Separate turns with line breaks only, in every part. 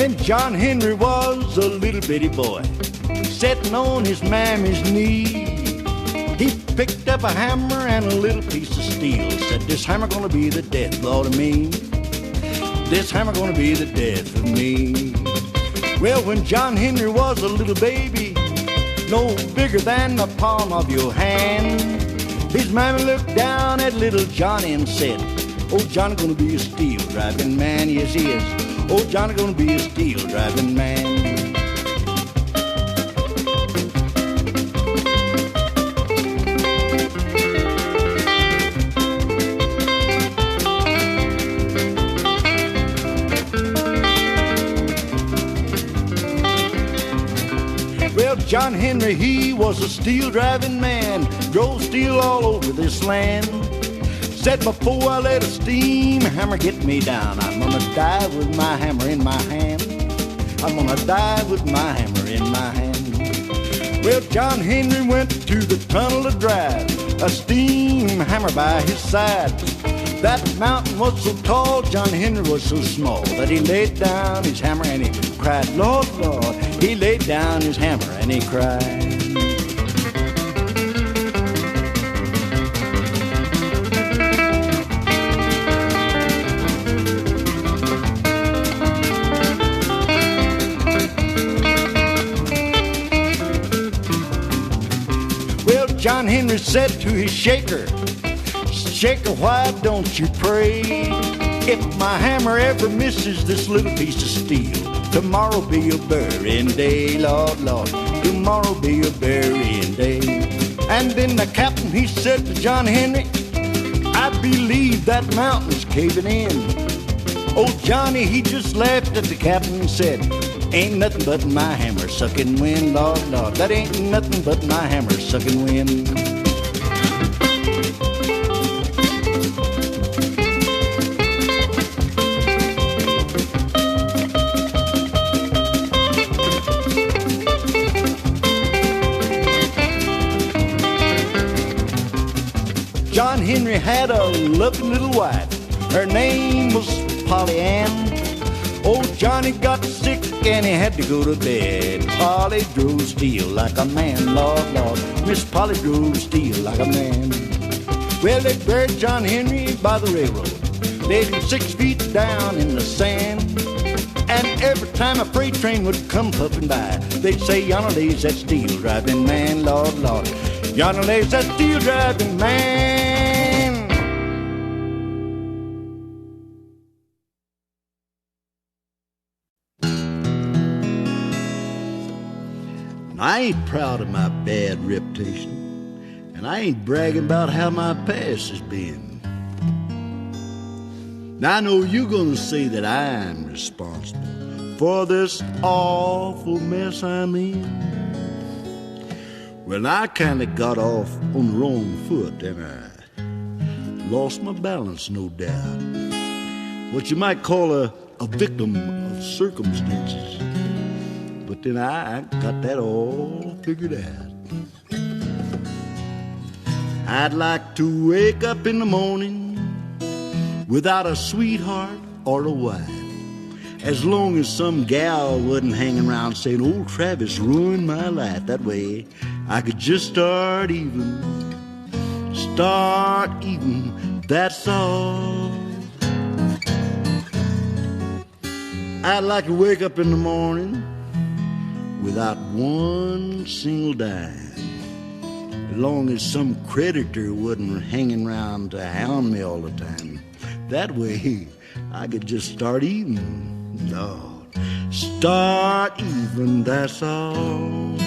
When John Henry was a little bitty boy, sitting on his mammy's knee, he picked up a hammer and a little piece of steel. Said, this hammer gonna be the death, Lord, of me. This hammer gonna be the death of me. Well, when John Henry was a little baby, no bigger than the palm of your hand, his mammy looked down at little Johnny and said, oh, Johnny gonna be a steel driving man, yes he is. Oh, Johnny gonna be a steel driving man. Well, John Henry, he was a steel driving man, drove steel all over this land. Said before I let a steam hammer get me down, I'm gonna die with my hammer in my hand. I'm gonna die with my hammer in my hand. Well, John Henry went to the tunnel to drive, a steam hammer by his side. That mountain was so tall, John Henry was so small, that he laid down his hammer and he cried, Lord, Lord. He laid down his hammer and he cried. John Henry said to his shaker, shaker, why don't you pray? If my hammer ever misses this little piece of steel, tomorrow be your burying day, Lord, Lord. Tomorrow be your burying day. And then the captain, he said to John Henry, I believe that mountain's caving in. Oh, Johnny, he just laughed at the captain and said, ain't nothing but my hammer sucking wind, Lord, Lord. That ain't nothing but my hammer sucking wind. John Henry had a loving little wife. Her name was Polly Ann. Oh, Johnny got sick and he had to go to bed. Polly drove steel like a man, Lord, Lord. Miss Polly drove steel like a man. Well, they buried John Henry by the railroad, laid him 6 feet down in the sand. And every time a freight train would come puffing by, they'd say, yonder lays that steel driving man, Lord, Lord. Yonder lays that steel driving man. I ain't proud of my bad reputation, and I ain't bragging about how my past has been. Now I know you're gonna say that I'm responsible for this awful mess I'm in. Well, I kinda got off on the wrong foot, and I lost my balance, no doubt. What you might call a victim of circumstances. But then I got that all figured out. I'd like to wake up in the morning without a sweetheart or a wife, as long as some gal wasn't hanging around saying, old Travis ruined my life. That way I could just start even, that's all. I'd like to wake up in the morning without one single dime, as long as some creditor wasn't hanging around to hound me all the time. That way I could just start even. No, start even, that's all.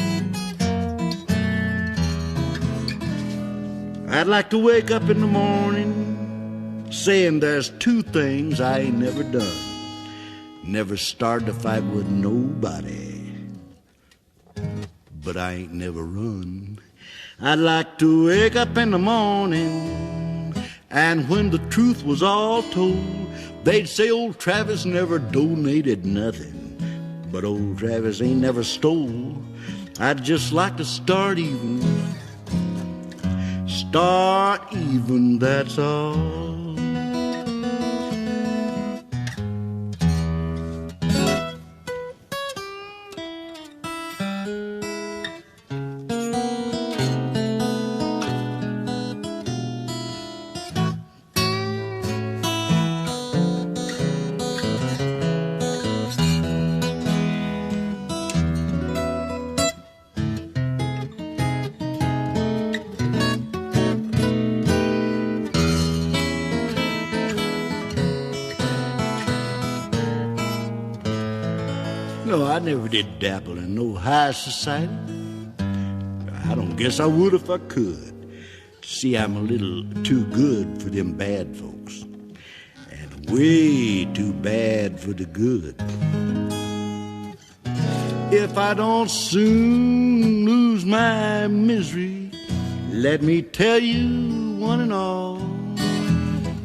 I'd like to wake up in the morning saying there's 2 things I ain't never done. Never started a fight with nobody, but I ain't never run. I'd like to wake up in the morning, and when the truth was all told, they'd say old Travis never donated nothing, but old Travis ain't never stole. I'd just like to start even, that's all. No, I never did dabble in no high society. I don't guess I would if I could. See, I'm a little too good for them bad folks, and way too bad for the good. If I don't soon lose my misery, let me tell you one and all,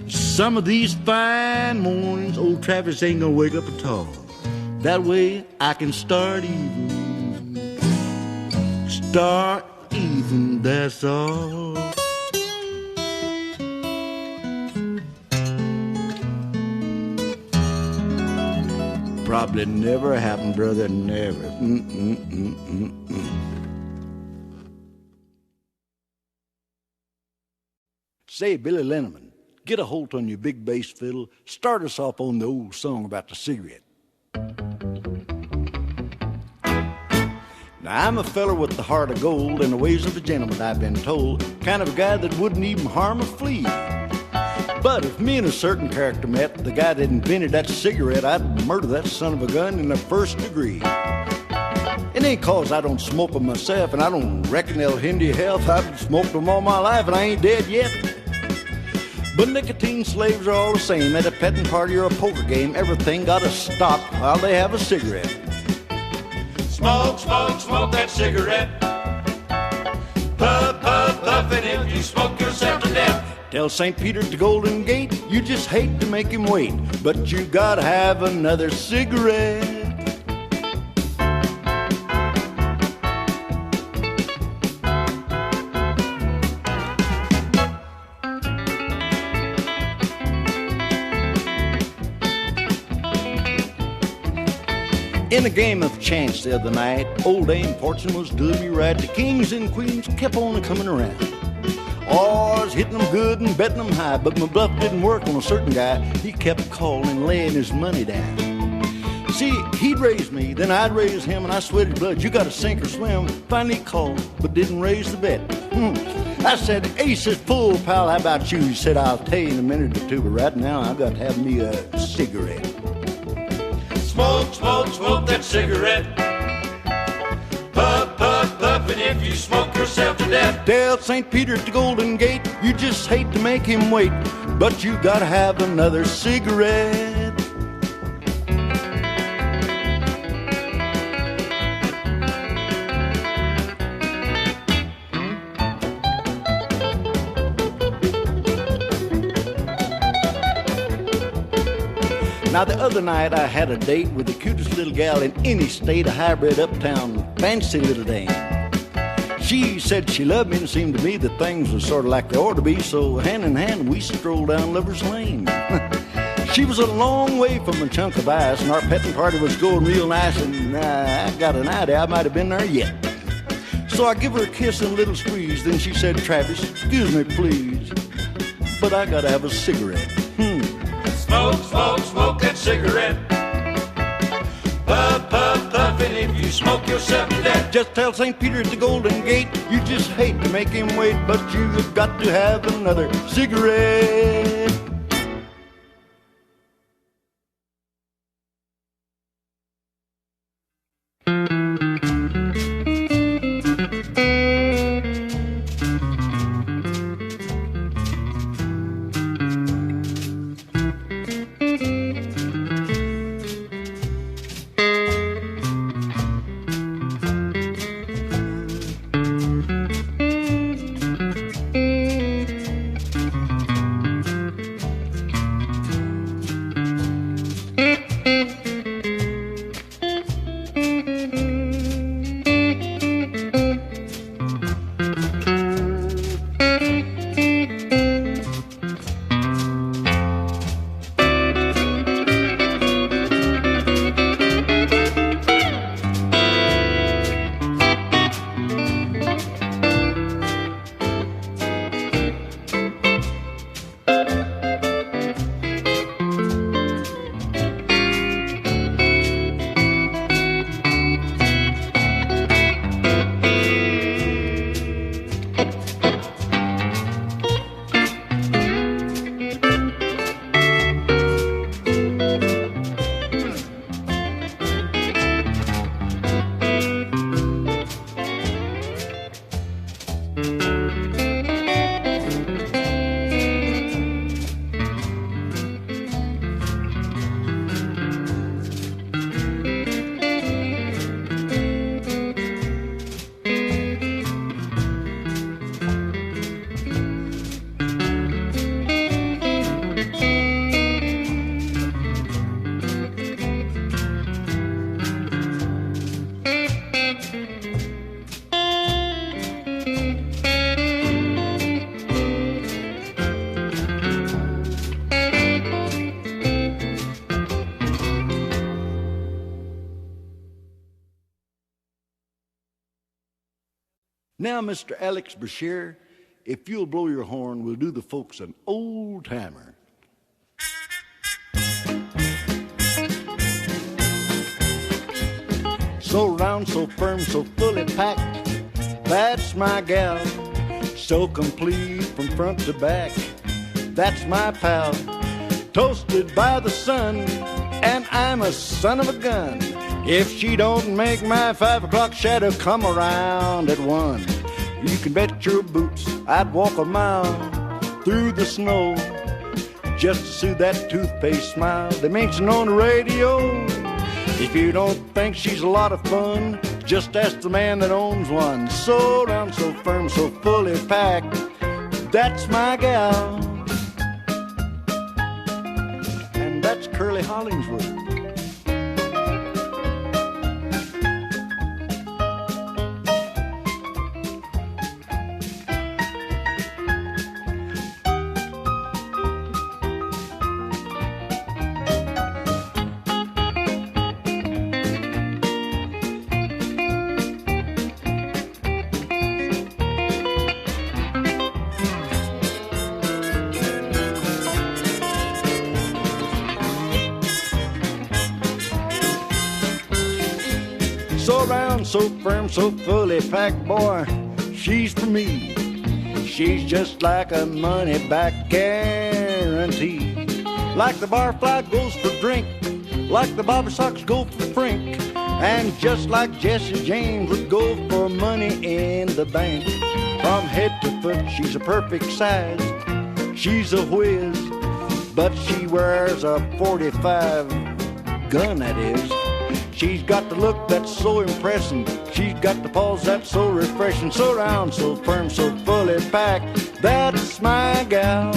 some of these fine mornings old Travis ain't gonna wake up at all. That way I can start even, that's all. Probably never happened, brother, never. Say, Billy Linneman, get a hold on your big bass fiddle. Start us off on the old song about the cigarette. Now, I'm a feller with the heart of gold and the ways of a gentleman, I've been told. Kind of a guy that wouldn't even harm a flea. But if me and a certain character met, the guy that invented that cigarette, I'd murder that son of a gun in the first degree. It ain't cause I don't smoke them myself, and I don't reckon they'll hinder your health. I've smoked them all my life, and I ain't dead yet. But nicotine slaves are all the same. At a petting party or a poker game, everything gotta stop while they have a cigarette.
Smoke, smoke, smoke that cigarette. Puff, puff, puff, and if you smoke yourself to death.
Tell St. Peter at the Golden Gate, you just hate to make him wait, but you gotta have another cigarette. In a game of chance the other night, old Dame Fortune was doing me right. The kings and queens kept on coming around. Oh, I was hitting them good and betting them high, but my bluff didn't work on a certain guy. He kept calling, laying his money down. See, he'd raise me, then I'd raise him, and I sweated blood. You gotta sink or swim. Finally he called, but didn't raise the bet. I said, ace is full, pal, how about you? He said, I'll tell you in a minute or two, but right now I've got to have me a cigarette.
Smoke, smoke, smoke that cigarette. Puff, puff, puff, and if you smoke yourself to death.
Tell St. Peter at the Golden Gate, you just hate to make him wait, but you gotta have another cigarette. Now, the other night I had a date with the cutest little gal in any state, a hybrid uptown fancy little dame. She said she loved me, and it seemed to me that things were sort of like they ought to be, so hand in hand we strolled down Lover's Lane. She was a long way from a chunk of ice, and our petting party was going real nice, and I got an idea I might have been there yet. So I give her a kiss and a little squeeze, then she said, Travis, excuse me please, but I gotta have a cigarette.
Smoke, smoke, smoke that cigarette. Puff, puff, puff, and if you smoke yourself to death.
Just tell St. Peter at the Golden Gate, you just hate to make him wait, but you've got to have another cigarette. Now, Mr. Alex Brashear, if you'll blow your horn, we'll do the folks an old timer. So round, so firm, so fully packed, that's my gal. So complete from front to back, that's my pal. Toasted by the sun, and I'm a son of a gun. If she don't make my 5 o'clock shadow come around at 1, you can bet your boots I'd walk a mile through the snow just to see that toothpaste smile they mention on the radio. If you don't think she's a lot of fun, just ask the man that owns one. So round, so firm, so fully packed, that's my gal. And that's Curly Hollingsworth. So round, so firm, so fully packed, boy, she's for me. She's just like a money-back guarantee. Like the barfly goes for drink, like the bobber socks go for frink, and just like Jesse James would go for money in the bank. From head to foot, she's a perfect size. She's a whiz, but she wears a .45 gun, that is. She's got the look that's so impressive. She's got the pulse that's so refreshing. So round, so firm, so fully packed, that's my gal.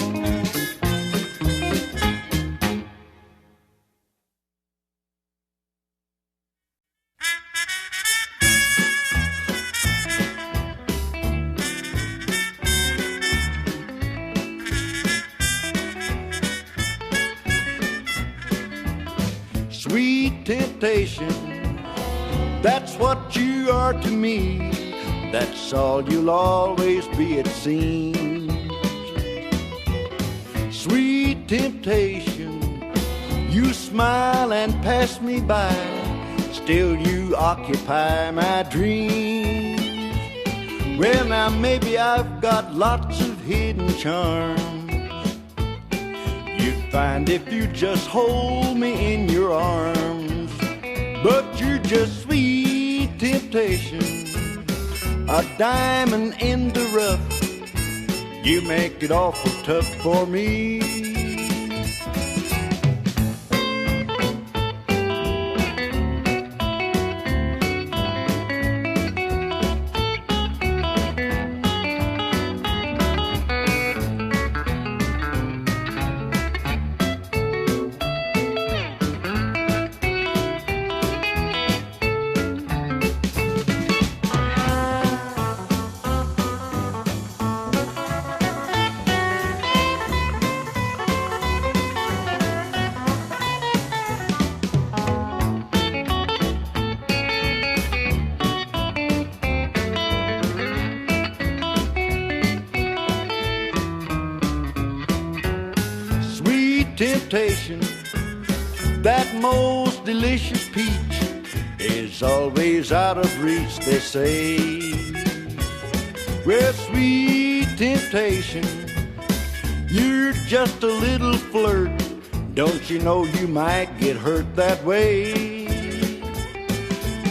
Sweet temptation, that's what you are to me. That's all you'll always be, it seems. Sweet temptation, you smile and pass me by, still you occupy my dreams. Well, now maybe I've got lots of hidden charms you'd find if you just hold me in your arms. But you're just sweet temptation, a diamond in the rough. You make it awful tough for me. Temptation, that most delicious peach, is always out of reach, they say. Well, sweet temptation, you're just a little flirt. Don't you know you might get hurt that way?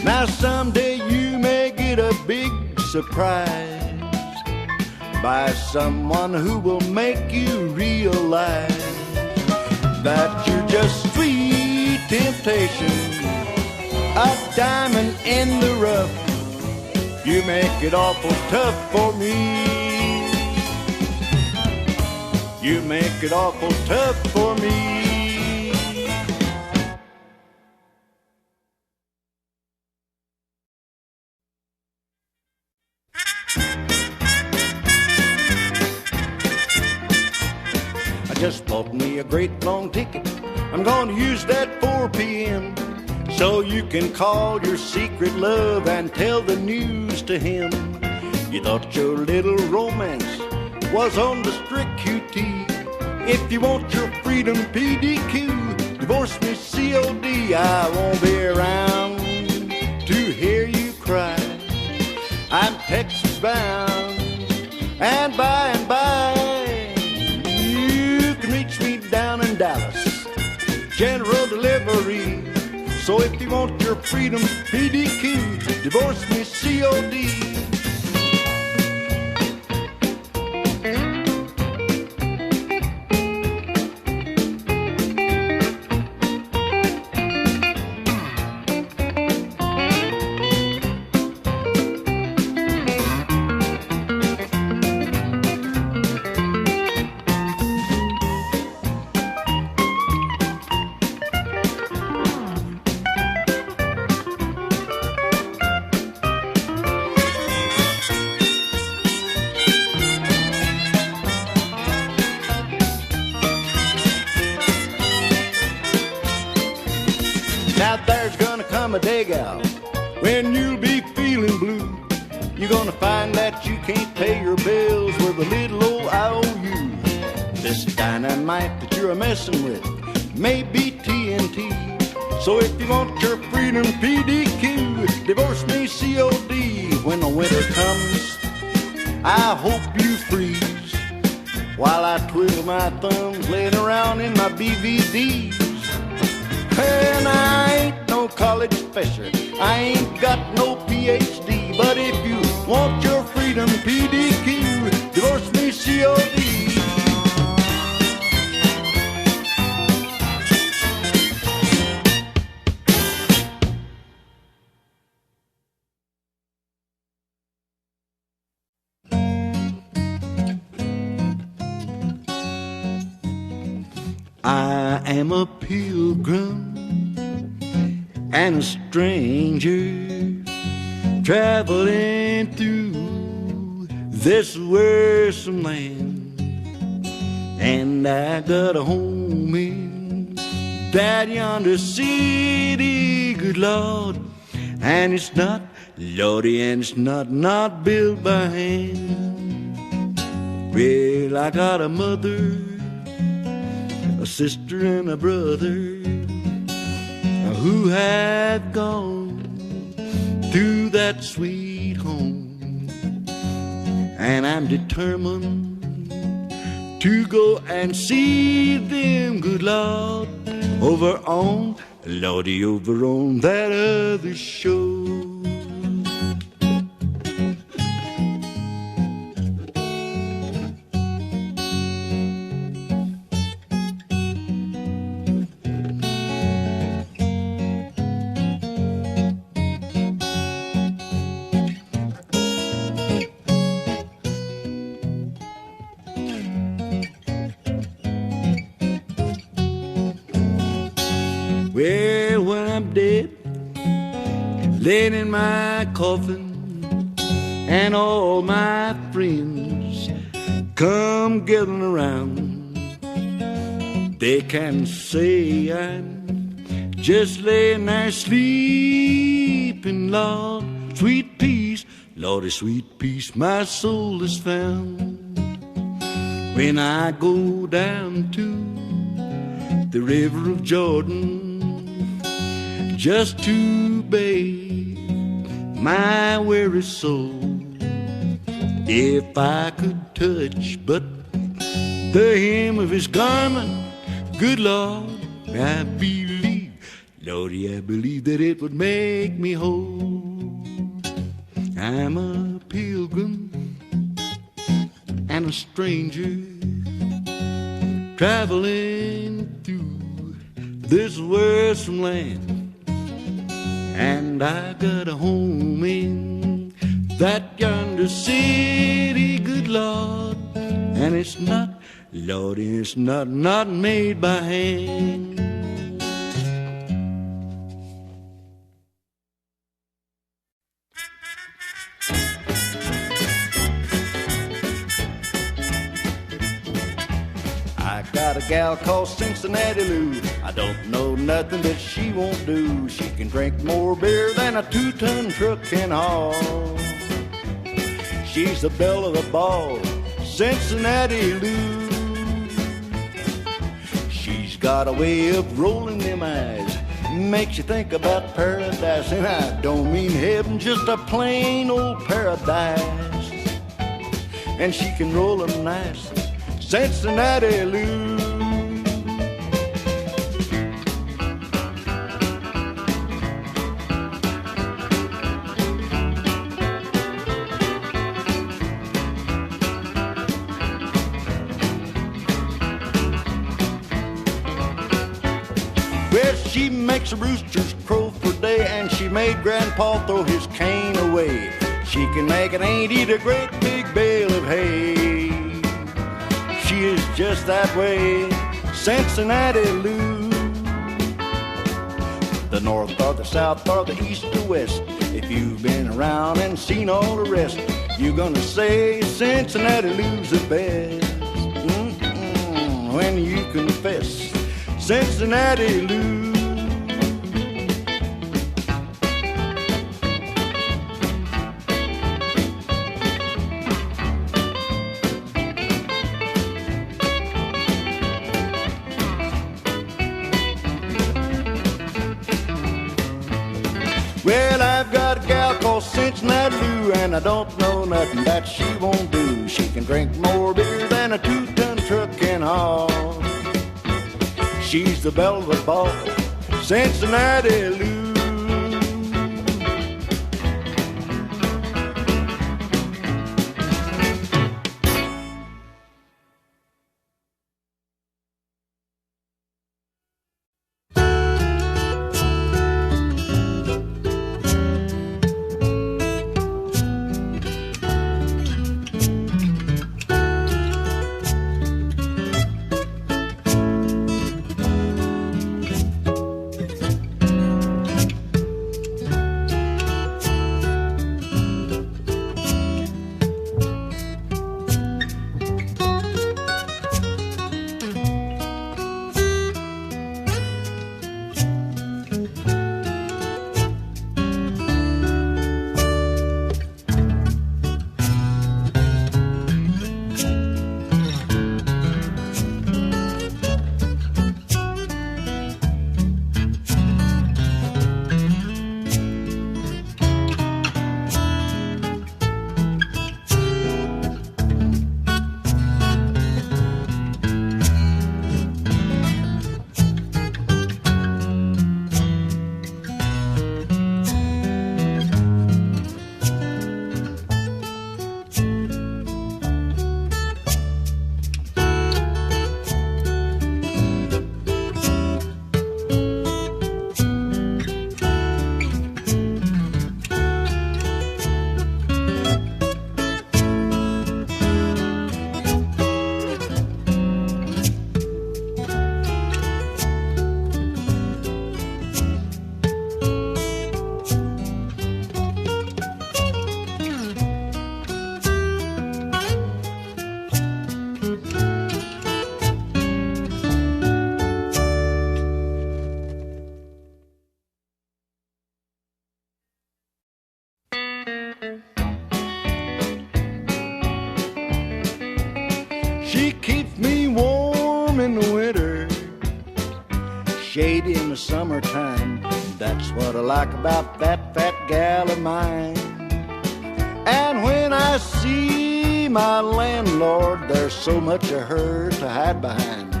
Now someday you may get a big surprise by someone who will make you realize that you're just sweet temptation, a diamond in the rough. You make it awful tough for me. You make it awful tough for me. Just bought me a great long ticket. I'm gonna use that 4 p.m. so you can call your secret love and tell the news to him. You thought your little romance was on the strict QT. If you want your freedom PDQ, divorce me COD. I won't be around to hear you cry. I'm Texas bound, and by you can reach me down in Dallas, general delivery. So if you want your freedom PDQ, divorce me COD. Now there's gonna come a day, gal, when you'll be feeling blue. You're gonna find that you can't pay your bills with a little old IOU. This dynamite that you're messing with may be TNT. So if you want your freedom PDQ, divorce me COD. When the winter comes, I hope you freeze while I twiddle my thumbs laying around in my BVDs. And I ain't no college professor, I ain't got no PhD, but if you want your freedom PDQ, divorce me COD. I am a pilgrim and a stranger traveling through this wearisome land, and I got a home in that yonder city, good Lord, and it's not, Lordy, and it's not built by hand. Well, I got a mother, a sister and a brother who had gone to that sweet home, and I'm determined to go and see them, good Lord, over on, Lordy, over on that other shore. Well, when I'm dead, laying in my coffin, and all my friends come gathering around, they can say I'm just laying there sleeping, Lord, sweet peace, Lordy, sweet peace, my soul is found. When I go down to the river of Jordan, just to bathe my weary soul, if I could touch but the hem of his garment, good Lord, I believe, Lordy, I believe that it would make me whole. I'm a pilgrim and a stranger traveling through this wearisome land, and I got a home in that yonder city, good Lord, and it's not, Lord, it's not made by hand. I got a gal called Cincinnati Lou. I don't know nothing that she won't do. She can drink more beer than a 2-ton truck can haul. She's the belle of the ball, Cincinnati Lou. She's got a way of rolling them eyes, makes you think about paradise. And I don't mean heaven, just a plain old paradise. And she can roll them nice, Cincinnati Lou. Well, she makes the roosters crow for day, and she made Grandpa throw his cane away. She can make it ain't eat a great big bale of hay. She is just that way, Cincinnati Lou. The north or the south or the east or west, if you've been around and seen all the rest, you're gonna say Cincinnati Lou's the best. When you confess Cincinnati Lou. Well, I've got a gal called Cincinnati Lou, and I don't know nothing that she won't do. She can drink more beer than a 2-ton truck can haul. She's the belle of the ball, Cincinnati Lou. She keeps me warm in the winter, shady in the summertime. That's what I like about that fat gal of mine. And when I see my landlord, there's so much of her to hide behind.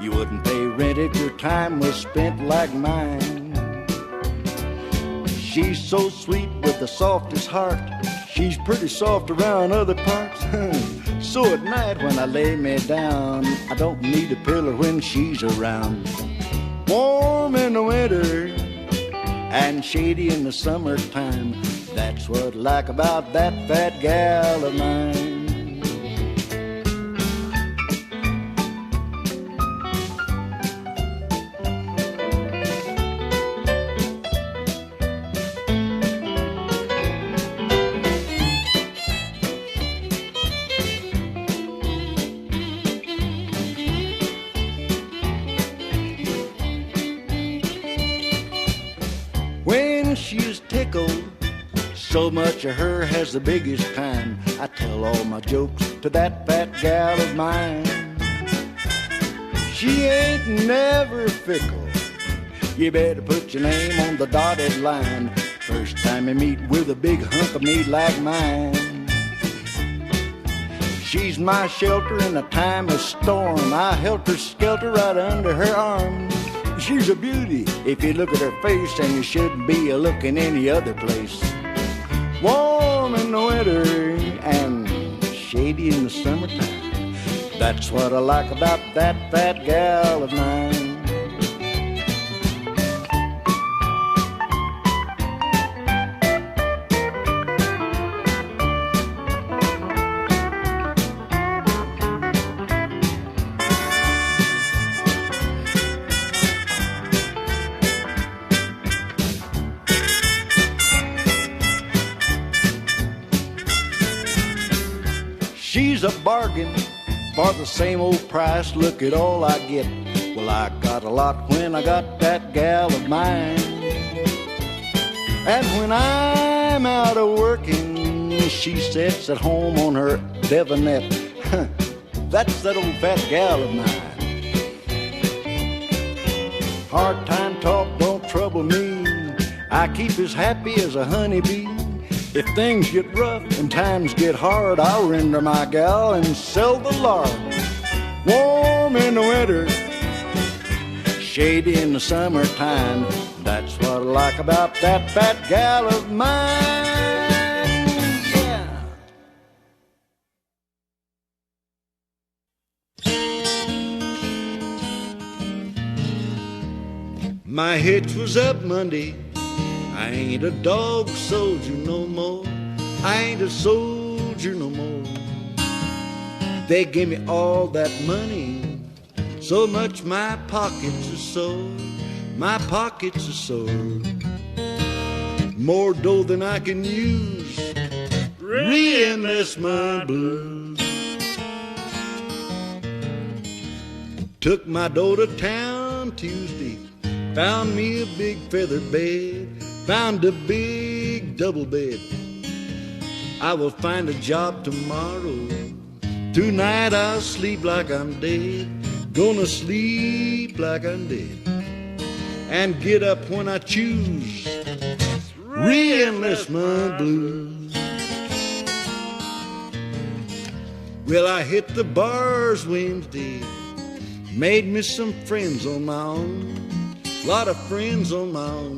You wouldn't pay rent if your time was spent like mine. She's so sweet with the softest heart. She's pretty soft around other parts. So at night when I lay me down, I don't need a pillow when she's around. Warm in the winter and shady in the summertime. That's what I like about that fat gal of mine. So much of her has the biggest time. I tell all my jokes to that fat gal of mine. She ain't never fickle. You better put your name on the dotted line. First time you meet with a big hunk of meat like mine. She's my shelter in a time of storm. I helter-skelter right under her arm. She's a beauty if you look at her face, and you shouldn't be looking any other place. Warm in the winter and shady in the summertime. That's what I like about that fat gal of mine. She's a bargain for the same old price. Look at all I get. Well, I got a lot when I got that gal of mine. And when I'm out of working, she sits at home on her Devonette. That's that old fat gal of mine. Hard time talk don't trouble me. I keep as happy as a honeybee. If things get rough and times get hard, I'll render my gal and sell the lard. Warm in the winter, shady in the summertime. That's what I like about that fat gal of mine. Yeah. My hitch was up Monday. I ain't a dog soldier no more. I ain't a soldier no more. They give me all that money, so much my pockets are sore. My pockets are sore. More dough than I can use. Re-Enlistment Blues. Took my dough to town Tuesday. Found me a big feather bed. Found a big double bed. I will find a job tomorrow. Tonight I'll sleep like I'm dead. Gonna sleep like I'm dead. And get up when I choose. Re-Enlistment Blues. Well, I hit the bars Wednesday. Made me some friends on my own. Lot of friends on my own.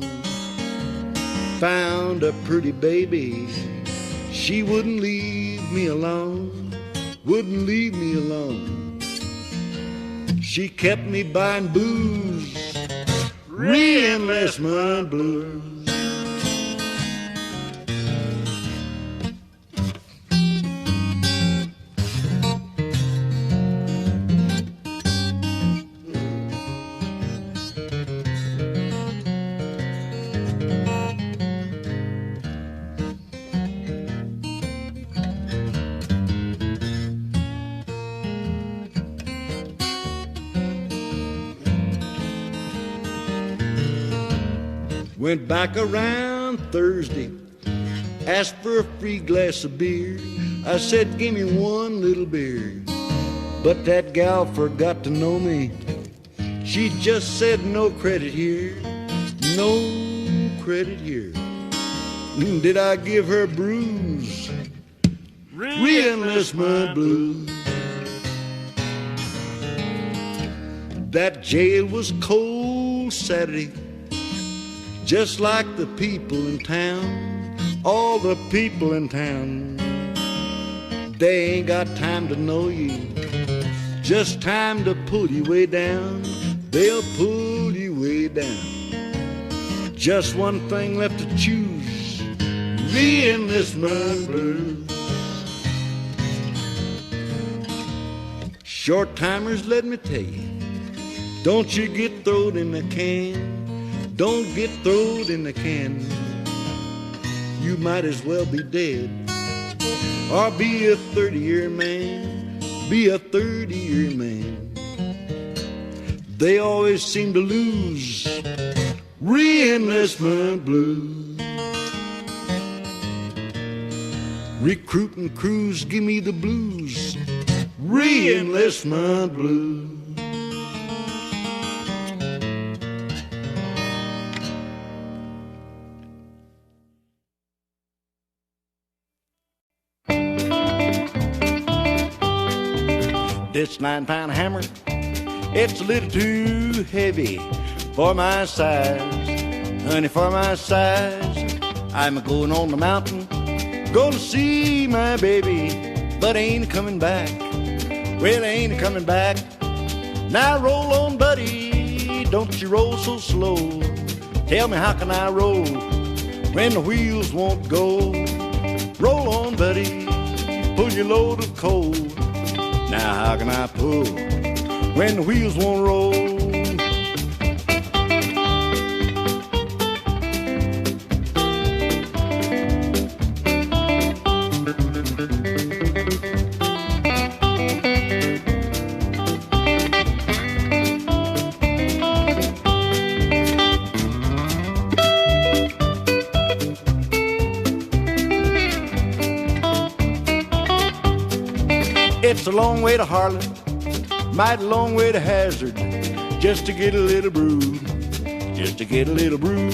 Found a pretty baby. She wouldn't leave me alone. Wouldn't leave me alone. She kept me buying booze. Re-Enlistment Blues. Went back around Thursday, asked for a free glass of beer. I said, give me one little beer. But that gal forgot to know me. She just said, no credit here, no credit here. Did I give her bruise? Re-Enlistment Blues. That jail was cold Saturday. Just like the people in town, all the people in town. They ain't got time to know you, just time to pull you way down. They'll pull you way down. Just one thing left to choose. Re-Enlistment Blues. Short timers, let me tell you, don't you get thrown in the can. Don't get thrown in the can. You might as well be dead or be a 30-year man. Be a 30-year man. They always seem to lose. Re-Enlistment Blues. Recruiting crews give me the blues. Re-Enlistment Blues. This 9-pound hammer, it's a little too heavy for my size. Honey, for my size, I'm a-going on the mountain, gonna see my baby, but ain't coming back. Well, ain't coming back. Now roll on, buddy, don't you roll so slow. Tell me, how can I roll when the wheels won't go? Roll on, buddy, pull your load of coal. Now how can I pull when the wheels won't roll? It's a long way to Harlan, mighty long way to Hazard, just to get a little brew, just to get a little brew.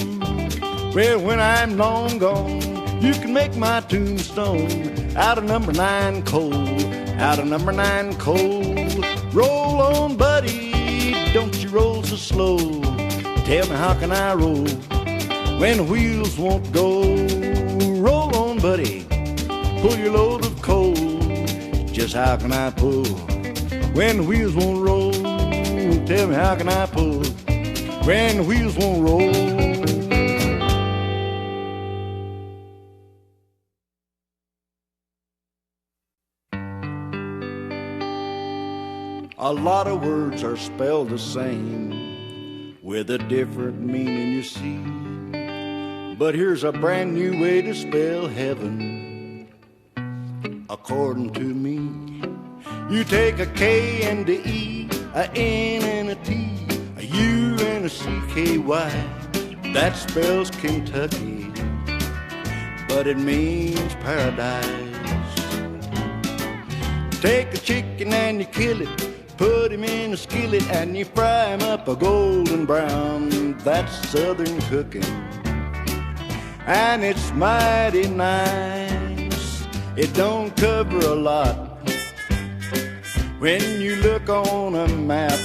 Well, when I'm long gone, you can make my tombstone out of number 9 coal, out of number 9 coal. Roll on, buddy, don't you roll so slow. Tell me, how can I roll when the wheels won't go? Roll on, buddy, pull your load of coal. Just how can I pull when the wheels won't roll? Tell me, how can I pull when the wheels won't roll? A lot of words are spelled the same with a different meaning, you see. But here's a brand new way to spell heaven, according to me. You take a K and a E, a N and a T, a U and a C-K-Y. That spells Kentucky, but it means paradise. Take a chicken and you kill it, put him in a skillet and you fry him up a golden brown. That's southern cooking, and it's mighty nice. It don't cover a lot when you look on a map.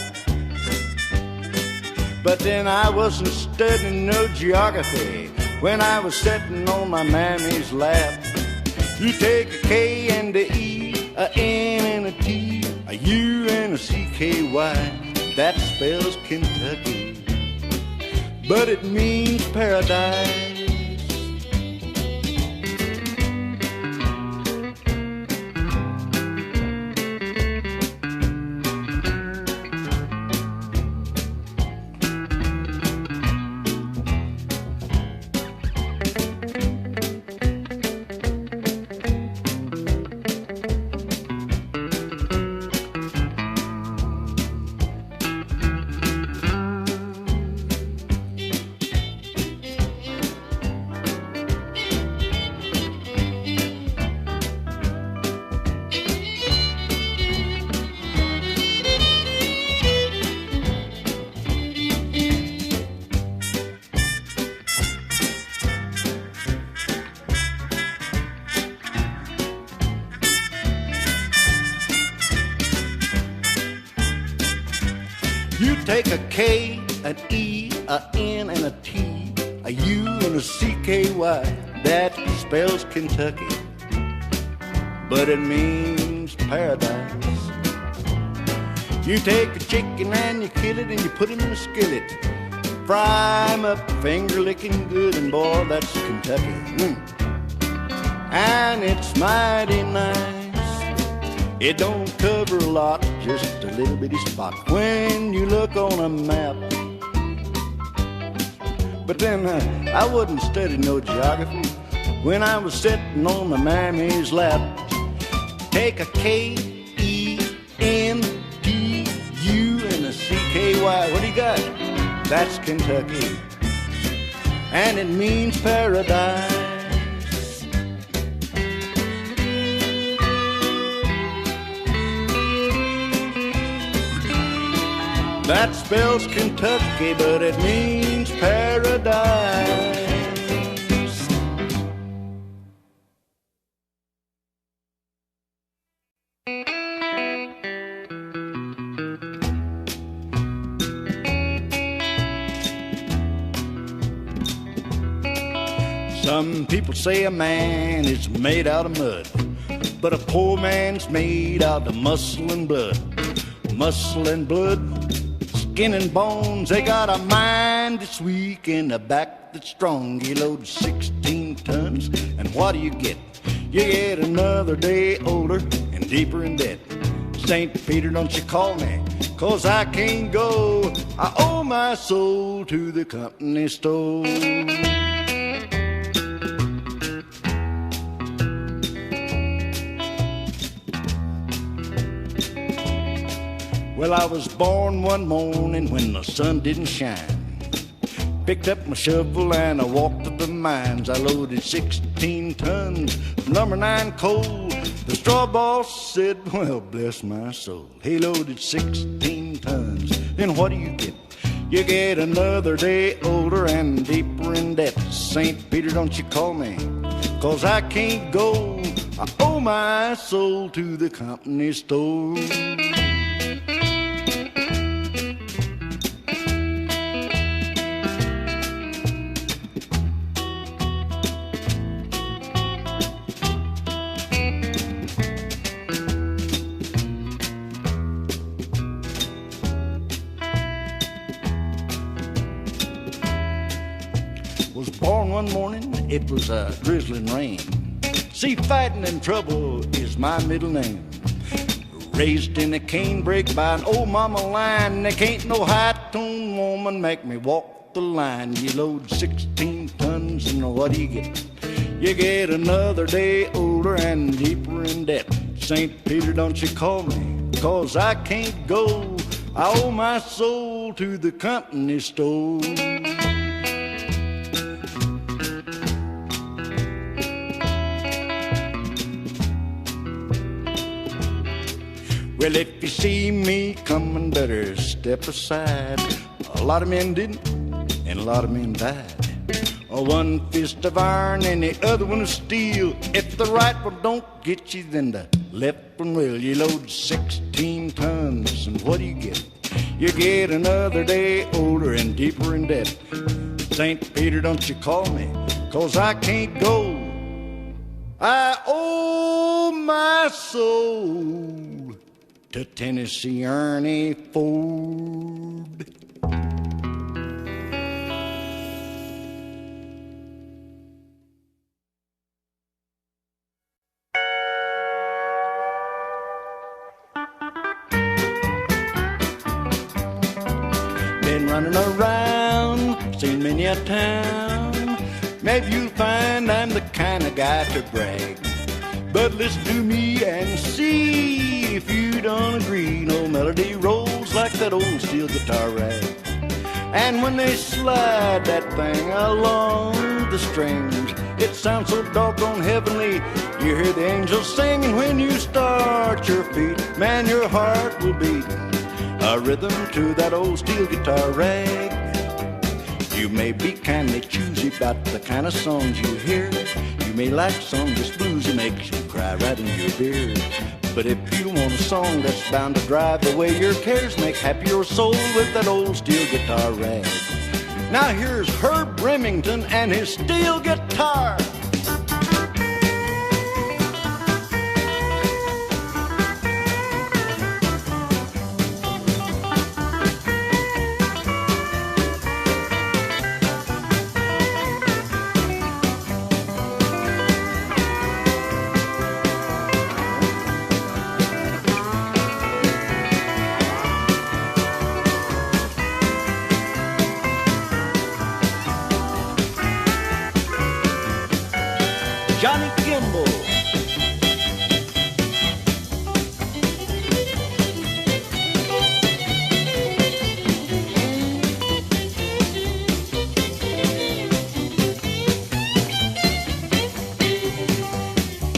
But then I wasn't studying no geography when I was sitting on my mammy's lap. You take a K and a E, a N and a T, a U and a C-K-Y. That spells Kentucky, but it means paradise. You take a K, an E, a N, and a T, a U, and a C-K-Y. That spells Kentucky, but it means paradise. You take a chicken and you kill it and you put him in a skillet, fry him up, finger licking good, and boy, that's Kentucky. And it's mighty nice. It don't cover a lot, just a little bitty spot when you look on a map. But then I wouldn't study no geography when I was sitting on my mammy's lap. Take a K, E, N, T, U, and a C-K-Y. What do you got? That's Kentucky, and it means paradise. That spells Kentucky, but it means paradise. Some people say a man is made out of mud, but a poor man's made out of muscle and blood. Muscle and blood, skin and bones, they got a mind that's weak and a back that's strong. You load 16 tons, and what do you get? You get another day older and deeper in debt. St. Peter, don't you call me, 'cause I can't go. I owe my soul to the company store. Well, I was born one morning when the sun didn't shine. Picked up my shovel and I walked to the mines. I loaded 16 tons of number 9 coal. The straw boss said, well, bless my soul. He loaded 16 tons. Then what do you get? You get another day older and deeper in debt. St. Peter, don't you call me, 'cause I can't go. I owe my soul to the company store. One morning, it was a drizzling rain. See, fighting and trouble is my middle name. Raised in a canebrake by an old mama line. There can't no high-toned woman make me walk the line. You load 16 tons, and what do you get? You get another day older and deeper in debt. St. Peter, don't you call me, 'cause I can't go. I owe my soul to the company store. Well, if you see me coming, better step aside. A lot of men didn't, and a lot of men died. One fist of iron and the other one of steel. If the right one don't get you, then the left one will. You load 16 tons, and what do you get? You get another day older and deeper in debt. St. Peter, don't you call me, 'cause I can't go. I owe my soul to Tennessee Ernie Ford. Been running around, seen many a town. Maybe you'll find I'm the kind of guy to brag, but listen to me and see if you don't agree. No melody rolls like that old steel guitar rag, and when they slide that thing along the strings, it sounds so doggone heavenly. You hear the angels singing when you start your feet. Man, your heart will beat a rhythm to that old steel guitar rag. You may be kindly choosy about the kind of songs you hear. You may like songs that's bluesy, makes you cry right in your beard. But if you want a song that's bound to drive away your cares, make happy your soul with that old steel guitar rag. Now here's Herb Remington and his steel guitar. Johnny Kimball.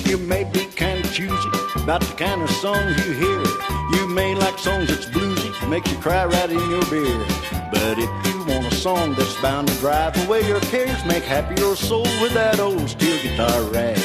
You may be kind of choosy about the kind of songs you hear. You may like songs that's bluesy, makes you cry right in your beer. But if you want a song that's bound to drive away your cares, make happy your soul with that old steel guitar rag.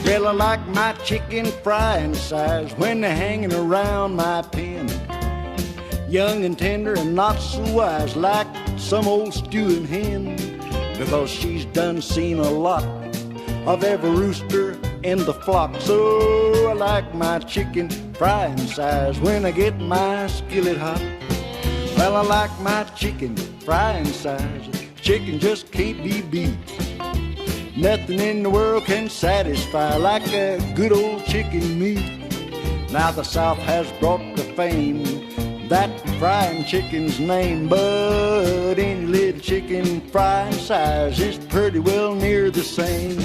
Well, I like my chicken frying size when they're hanging around my pen. Young and tender and not so wise like some old stewing hen. Because she's done seen a lot of every rooster in the flock. So I like my chicken frying size when I get my skillet hot. Well, I like my chicken frying size. Chicken just can't be beat. Nothing in the world can satisfy like a good old chicken meat. Now the South has brought to fame that frying chicken's name, but any little chicken frying size is pretty well near the same.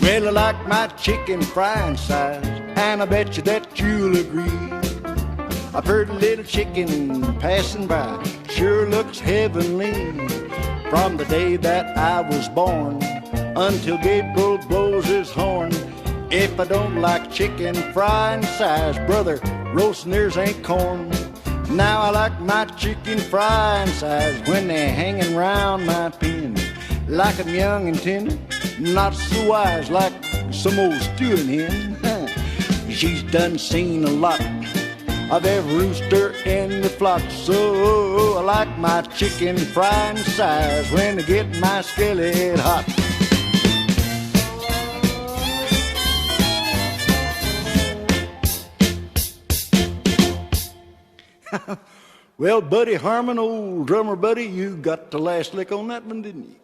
Well, I like my chicken frying size, and I bet you that you'll agree. I've heard a little chicken passing by, sure looks heavenly. From the day that I was born until Gabriel blows his horn. If I don't like chicken frying size, brother, roasting theirs ain't corn. Now I like my chicken frying size when they're hanging round my pen. Like I'm young and tender, not so wise like some old stewing hen. She's done seen a lot of every rooster in the flock. So I like my chicken frying size when I get my skillet hot. Well, Buddy Harmon, old drummer buddy, you got the last lick on that one, didn't you?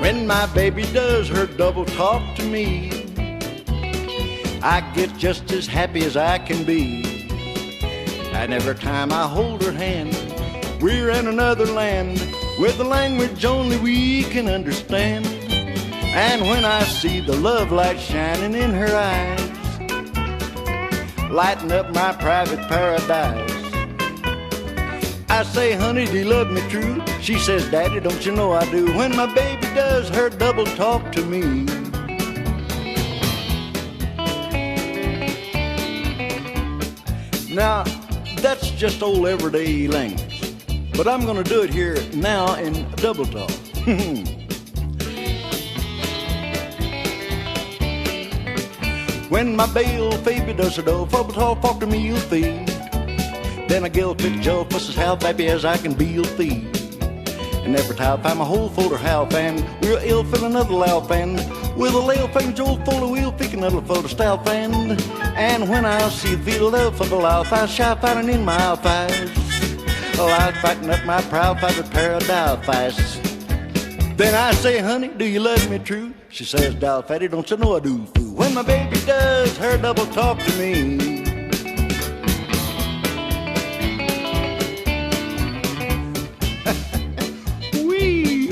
When my baby does her double talk to me, I get just as happy as I can be. And every time I hold her hand, we're in another land with a language only we can understand. And when I see the love light shining in her eyes, lighting up my private paradise, I say, honey, do you love me true? She says, daddy, don't you know I do? When my baby does her double talk to me. Now, that's just old everyday language, but I'm gonna do it here now in double talk. When my baby does her double talk to me, you'll feed. Then I get a pick Joe, fuss as how happy as I can be, you'll feed. And every time I find my whole folder half fan, we're ill for another loud fan. With a lail fan, Joe folder, we'll pick another folder style fan. And when I see feel love for the loud, I shy fighting in my eyes. Oh, I'm fighting up my proud private paradise. Then I say, honey, do you love me true? She says, doll fatty, don't you know I do, fool? When my baby does her double talk to me.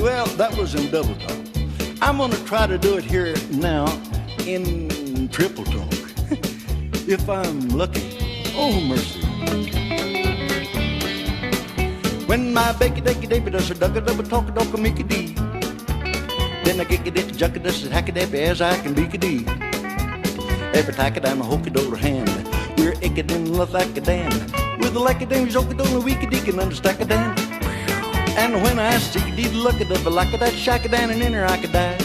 Well, that was in double talk. I'm going to try to do it here now in triple talk. If I'm lucky. Oh, mercy. When my baby does her double talk, Mickey D. Then I get it, junkie, this is hacky dappy as I can be kiddy. Every tack down a hokey dollar hand. We're icked in love like a dan. With the like a dan, jokey dollar, weeky deek and understack a dan. And when I see the look at the like of that shack down and in her I could die.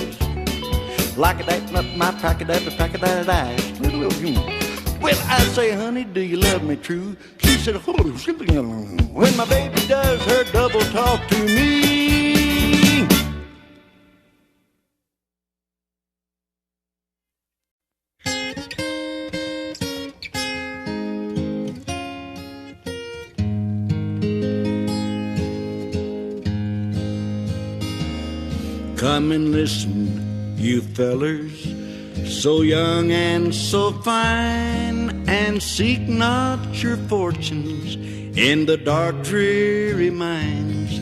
Like that, not my pack of that, but pack of that eyes. Well, I say, honey, do you love me true? She said, holy shit. When my baby does her double talk to me. Come and listen, you fellers, so young and so fine, and seek not your fortunes in the dark, dreary mines.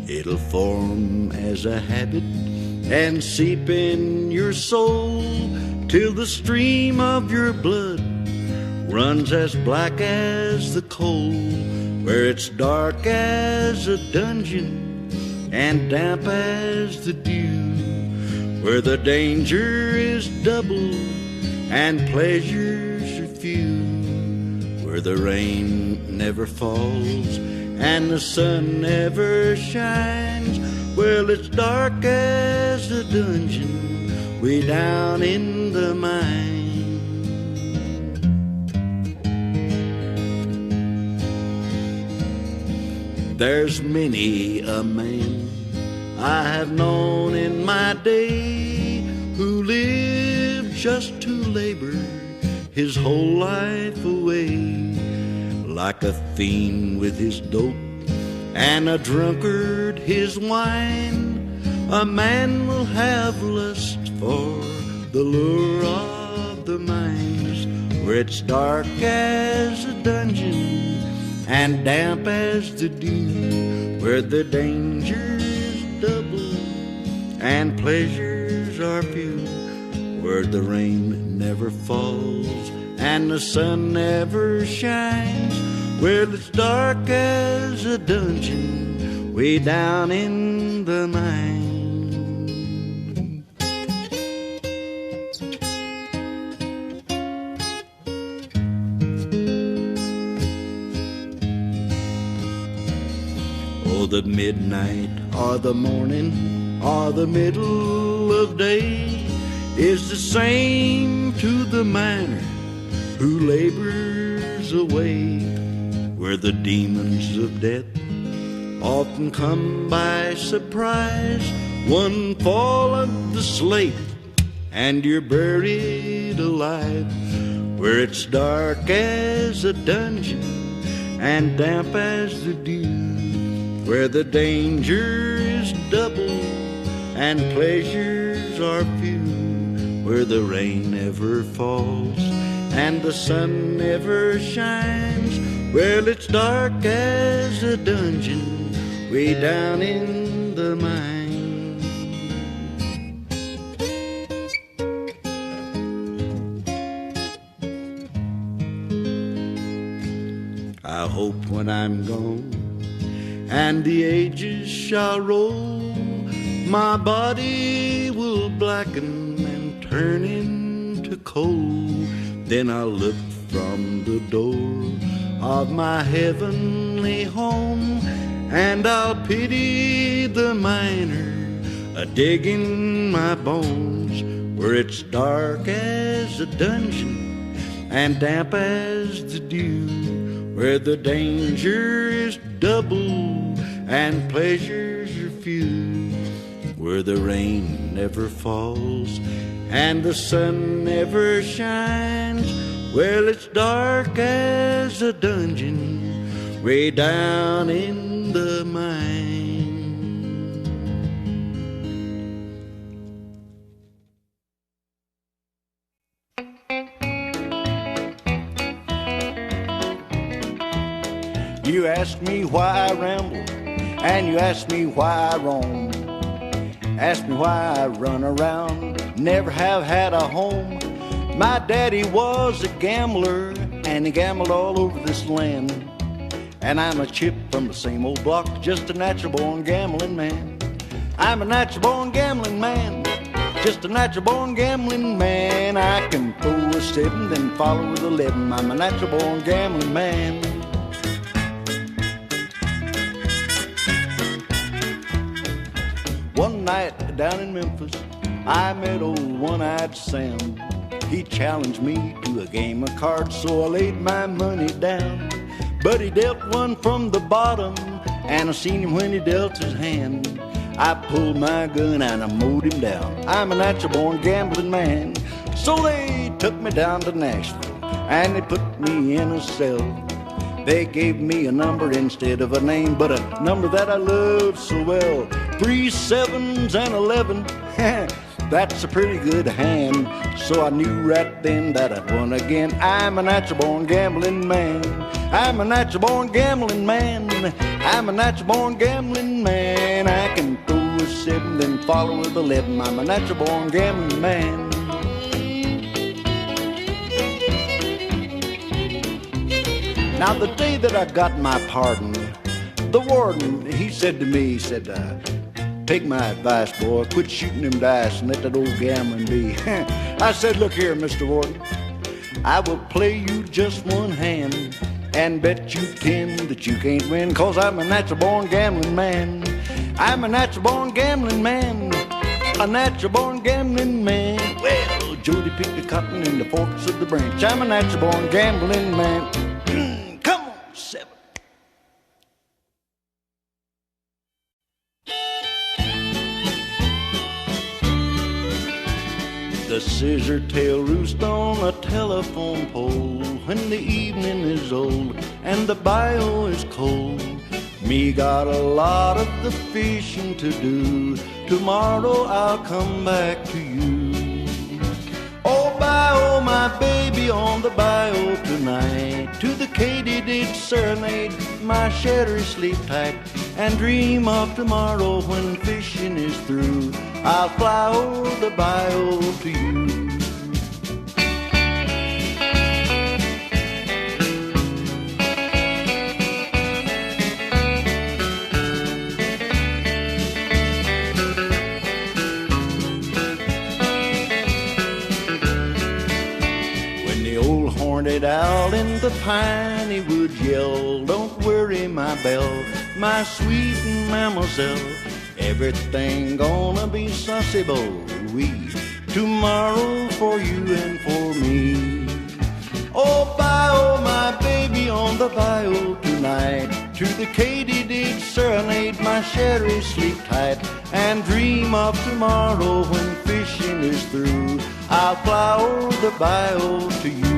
It'll form as a habit and seep in your soul till the stream of your blood runs as black as the coal, where it's dark as a dungeon and damp as the dew, where the danger is double and pleasures are few, where the rain never falls and the sun never shines. Well, it's dark as a dungeon way down in the mine. There's many a man I have known in my day who lived just to labor his whole life away, like a fiend with his dope and a drunkard his wine. A man will have lust for the lure of the mines, where it's dark as a dungeon and damp as the dew, where the danger is double and pleasures are few, where the rain never falls and the sun never shines. Well, it's dark as a dungeon way down in the mine. The midnight or the morning or the middle of day is the same to the miner who labors away, where the demons of death often come by surprise. One fall of the slate and you're buried alive, where it's dark as a dungeon and damp as the dew, where the danger is double and pleasures are few, where the rain never falls and the sun never shines. Well, it's dark as a dungeon way down in the mine. I hope when I'm gone and the ages shall roll, my body will blacken and turn into coal. Then I'll look from the door of my heavenly home, and I'll pity the miner a-digging my bones, where it's dark as a dungeon and damp as the dew, where the danger is double and pleasures are few, where the rain never falls and the sun never shines. Well, it's dark as a dungeon way down in the mine. You ask me why I ramble, and you ask me why I roam. Ask me why I run around, never have had a home. My daddy was a gambler, and he gambled all over this land. And I'm a chip from the same old block, just a natural-born gambling man. I'm a natural-born gambling man, just a natural-born gambling man. I can throw a 7, then follow with 11. I'm a natural-born gambling man. One night down in Memphis, I met old One-Eyed Sam. He challenged me to a game of cards, so I laid my money down. But he dealt one from the bottom, and I seen him when he dealt his hand. I pulled my gun and I mowed him down. I'm a natural-born gambling man. So they took me down to Nashville, and they put me in a cell. They gave me a number instead of a name, but a number that I loved so well. 3 7s and 11, that's a pretty good hand. So I knew right then that I'd won again. I'm a natural-born gambling man. I'm a natural-born gambling man. I'm a natural-born gambling man. I can throw a 7, then follow with 11. I'm a natural-born gambling man. Now the day that I got my pardon, the warden, he said to me, he said, take my advice, boy, quit shooting them dice and let that old gambling be. I said, look here, Mr. Warden, I will play you just one hand and bet you 10 that you can't win, 'cause I'm a natural-born gambling man. I'm a natural-born gambling man, a natural-born gambling man. Well, Jody picked the cotton in the forks of the branch. I'm a natural-born gambling man. Come on, 7. The scissor-tail roost on a telephone pole when the evening is old and the bayou is cold. Me got a lot of the fishing to do. Tomorrow I'll come back to you. Oh, bayou, my baby on the bayou tonight. To the katydid serenade, my sherry sleep tight and dream of tomorrow when fishing is through. I'll fly over the bayou to you. When the old horned owl in the piney woods yell, don't worry, my belle, my sweet mademoiselle, everything gonna be sussy-bo-wee tomorrow for you and for me. Oh, bayou, my baby on the bayou tonight. To the katydid serenade, my sherry sleep tight and dream of tomorrow when fishing is through. I'll fly over the bayou to you.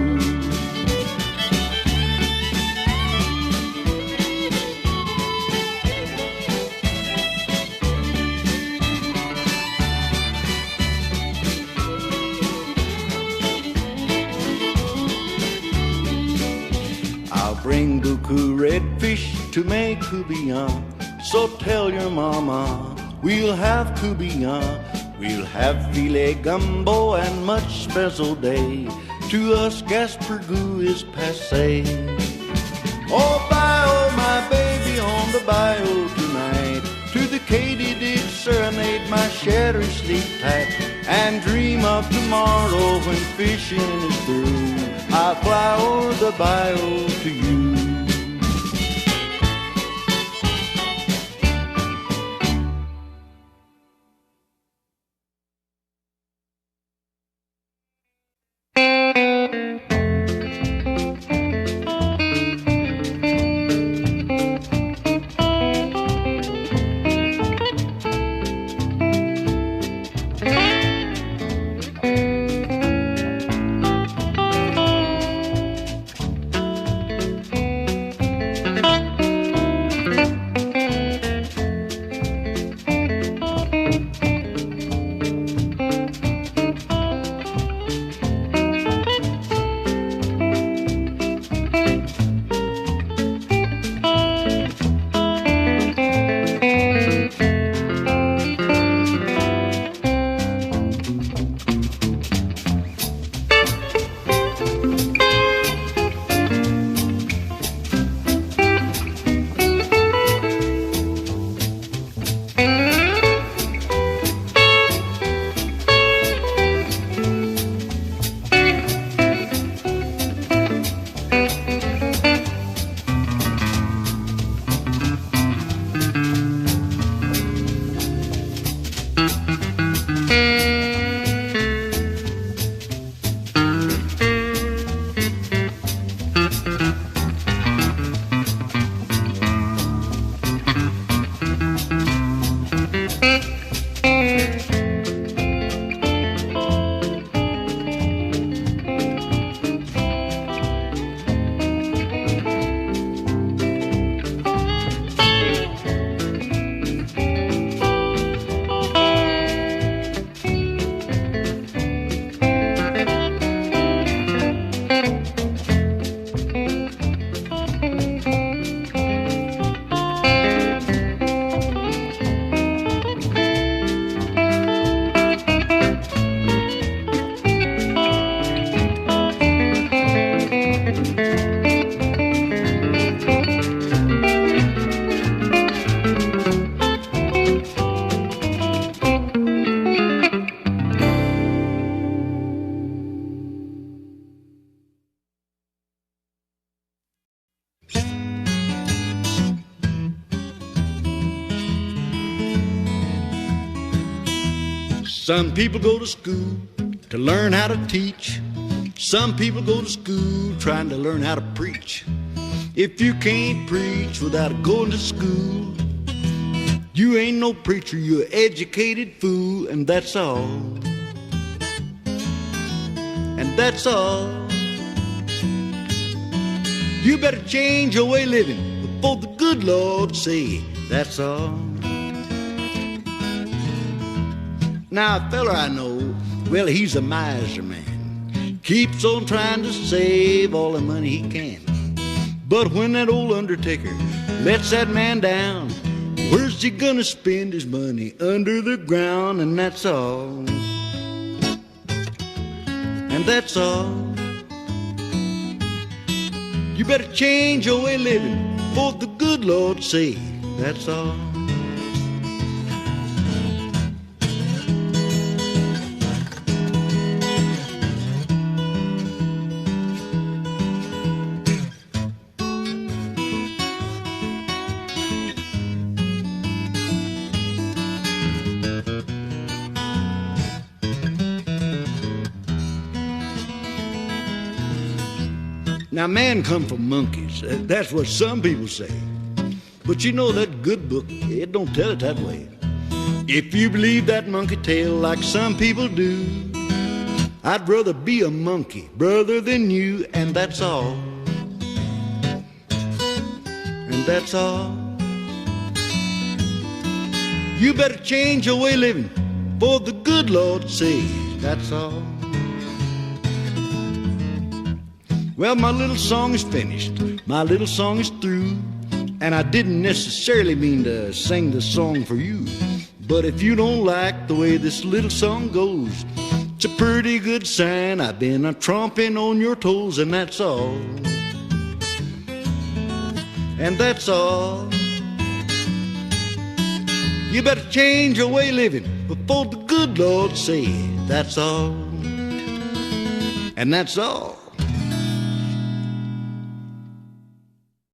Bring beaucoup redfish to make coubillon. So tell your mama we'll have coubillon. We'll have filet gumbo and much special day. To us Gaspergou is passé. Oh, bayou tonight. To the katydid serenade my shattered sleep tight, and dream of tomorrow when fishing is through. I'll fly o'er the bayou to you. Some people go to school to learn how to teach. Some people go to school trying to learn how to preach. If you can't preach without going to school, you ain't no preacher, you're an educated fool, and that's all. And that's all. You better change your way of living before the good Lord say, that's all. Now, a fella I know, well, he's a miser man. Keeps on trying to save all the money he can. But when that old undertaker lets that man down, where's he gonna spend his money? Under the ground, and that's all. And that's all. You better change your way of living for the good Lord say, that's all. Now, man come from monkeys. That's what some people say. But you know that good book, it don't tell it that way. If you believe that monkey tale like some people do, I'd rather be a monkey, brother, than you, and that's all. And that's all. You better change your way of living for the good Lord say, that's all. Well, my little song is finished, my little song is through, and I didn't necessarily mean to sing the song for you. But if you don't like the way this little song goes, it's a pretty good sign I've been a-tromping on your toes, and that's all. And that's all. You better change your way of living before the good Lord said. That's all. And that's all.